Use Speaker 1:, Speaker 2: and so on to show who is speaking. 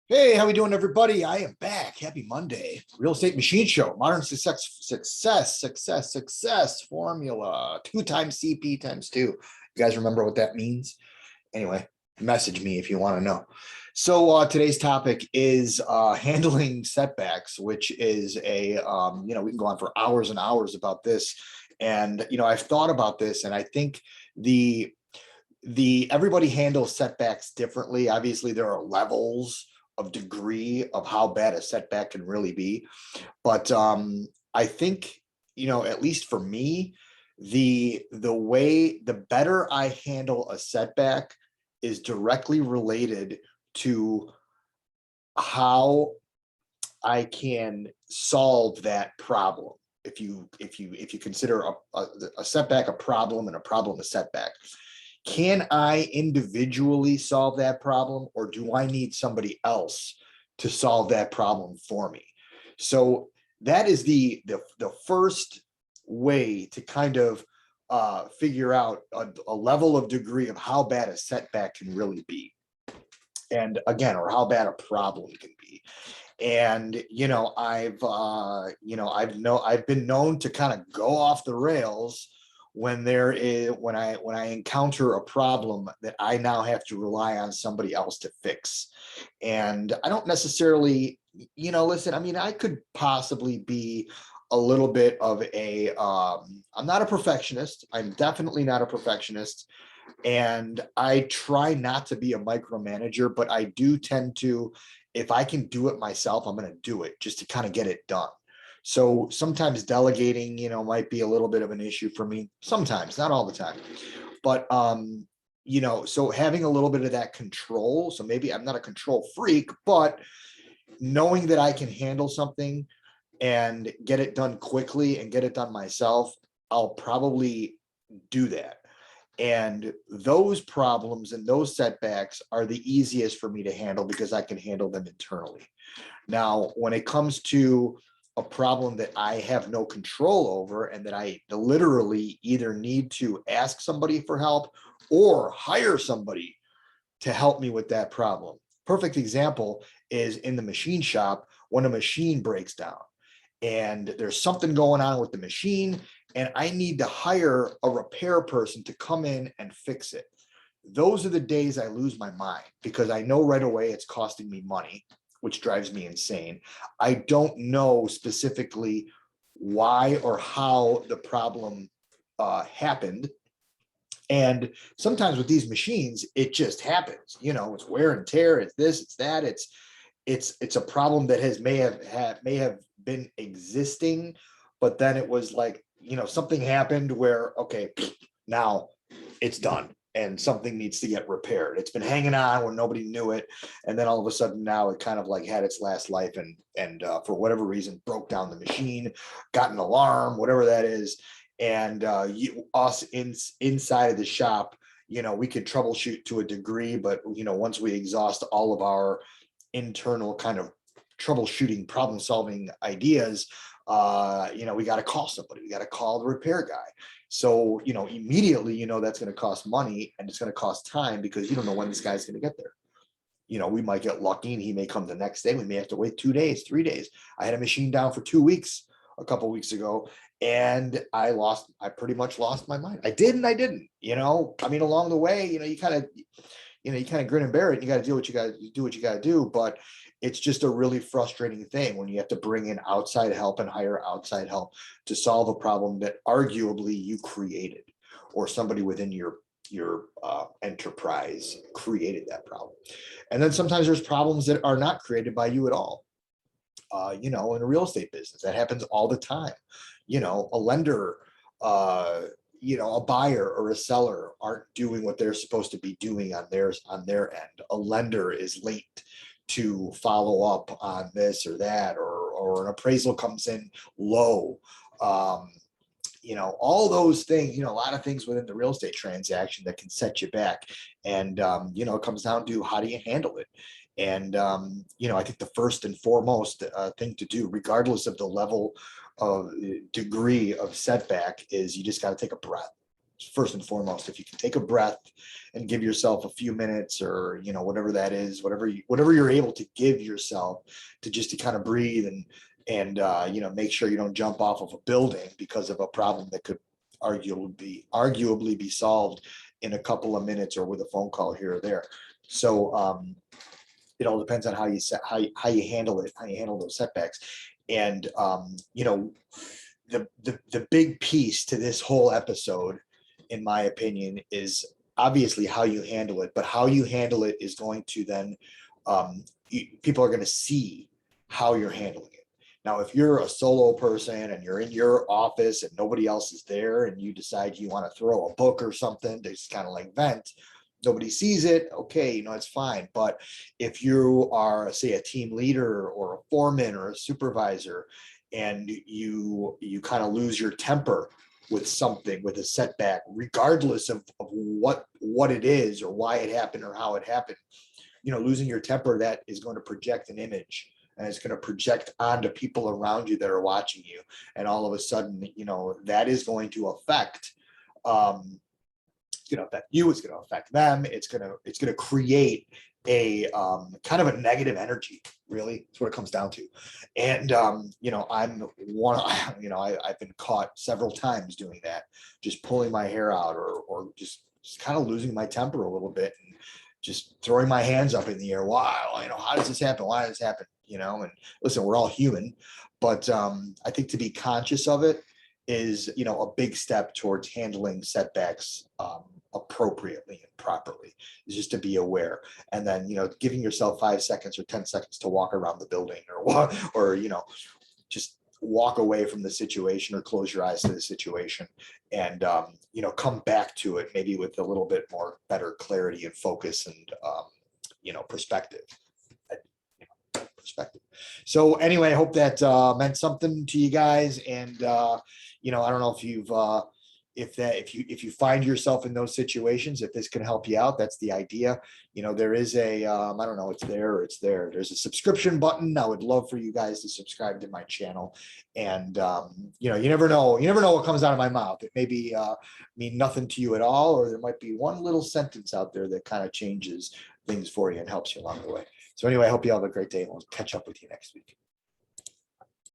Speaker 1: Hey, how we doing, everybody? I am back. Happy Monday. Real Estate Machine Show, modern success formula. 2 times CP times two. You guys remember what that means? Anyway, message me if you want to know. So today's topic is handling setbacks, which is we can go on for hours and hours about this. And I've thought about this, and I think the everybody handles setbacks differently. Obviously, there are levels of degree of how bad a setback can really be. But I think, at least for me, the better I handle a setback is directly related to how I can solve that problem. If you consider a setback a problem and a problem a setback, can I individually solve that problem, or do I need somebody else to solve that problem for me? So that is the first way to kind of figure out a level of degree of how bad a setback can really be, and again, or how bad a problem can be. And I've been known to kind of go off the rails when I encounter a problem that I now have to rely on somebody else to fix. And I don't necessarily, listen, I mean, I could possibly be a little bit of I'm not a perfectionist. I'm definitely not a perfectionist. And I try not to be a micromanager, but I do tend to, if I can do it myself, I'm going to do it just to kind of get it done. So sometimes delegating, might be a little bit of an issue for me. Sometimes, not all the time. But so having a little bit of that control. So maybe I'm not a control freak, but knowing that I can handle something and get it done quickly and get it done myself, I'll probably do that. And those problems and those setbacks are the easiest for me to handle because I can handle them internally. Now, when it comes to a problem that I have no control over and that I literally either need to ask somebody for help or hire somebody to help me with that problem. Perfect example is in the machine shop when a machine breaks down and there's something going on with the machine and I need to hire a repair person to come in and fix it. Those are the days I lose my mind because I know right away it's costing me money, which drives me insane. I don't know specifically why or how the problem happened. And sometimes with these machines, it just happens. It's wear and tear. It's this. It's that. It's a problem that may have been existing, but then it was like something happened where okay, now it's done and something needs to get repaired. It's been hanging on when nobody knew it, and then all of a sudden now it kind of like had its last life and for whatever reason broke down the machine, got an alarm, whatever that is, and us inside of the shop, we could troubleshoot to a degree, but once we exhaust all of our internal kind of troubleshooting, problem solving ideas, we got to call somebody, we got to call the repair guy. So, immediately, that's going to cost money and it's going to cost time because you don't know when this guy's going to get there. We might get lucky and he may come the next day. We may have to wait 2 days, 3 days. I had a machine down for 2 weeks a couple of weeks ago, and I pretty much lost my mind. I did and I didn't. I mean, along the way, you kind of grin and bear it. You got to do what you got to do. But it's just a really frustrating thing when you have to bring in outside help and hire outside help to solve a problem that arguably you created, or somebody within your enterprise created that problem. And then sometimes there's problems that are not created by you at all. In a real estate business, that happens all the time. A lender, a buyer or a seller aren't doing what they're supposed to be doing on their end. A lender is late to follow up on this or that, or an appraisal comes in low. All those things, a lot of things within the real estate transaction that can set you back. And, it comes down to how do you handle it? And, I think the first and foremost thing to do, regardless of the level of degree of setback, is you just got to take a breath. first and foremost, if you can take a breath and give yourself a few minutes, or whatever that is, whatever you're able to give yourself to just to kind of breathe and make sure you don't jump off of a building because of a problem that could arguably be solved in a couple of minutes or with a phone call here or there. So it all depends on how you handle it, how you handle those setbacks. And the big piece to this whole episode, in my opinion, is obviously how you handle it, but how you handle it is going to then people are going to see how you're handling it. Now, if you're a solo person and you're in your office and nobody else is there, and you decide you want to throw a book or something to just kind of like vent, nobody sees it, okay, it's fine. But if you are, say, a team leader or a foreman or a supervisor, and you kind of lose your temper with something, with a setback, regardless of what it is or why it happened or how it happened, losing your temper, that is going to project an image, and it's going to project onto people around you that are watching you. And all of a sudden, that is going to affect, affect you, it's going to affect them. It's going to create a kind of a negative energy, really. That's what it comes down to. And I'm one, I've been caught several times doing that, just pulling my hair out, or just kind of losing my temper a little bit, and just throwing my hands up in the air. Wow, how does this happen? Why does this happen? And listen, we're all human, but I think to be conscious of it is, a big step towards handling setbacks appropriately and properly, is just to be aware. And then, giving yourself 5 seconds or 10 seconds to walk around the building, or just walk away from the situation, or close your eyes to the situation, and come back to it maybe with a little bit more better clarity and focus and perspective. So anyway, I hope that meant something to you guys. And I don't know if you've if you find yourself in those situations, if this can help you out, that's the idea. There is a I don't know, it's there. There's a subscription button. I would love for you guys to subscribe to my channel. And you never know what comes out of my mouth. It may be mean nothing to you at all, or there might be one little sentence out there that kind of changes things for you and helps you along the way. So anyway, I hope you all have a great day, and we'll catch up with you next week.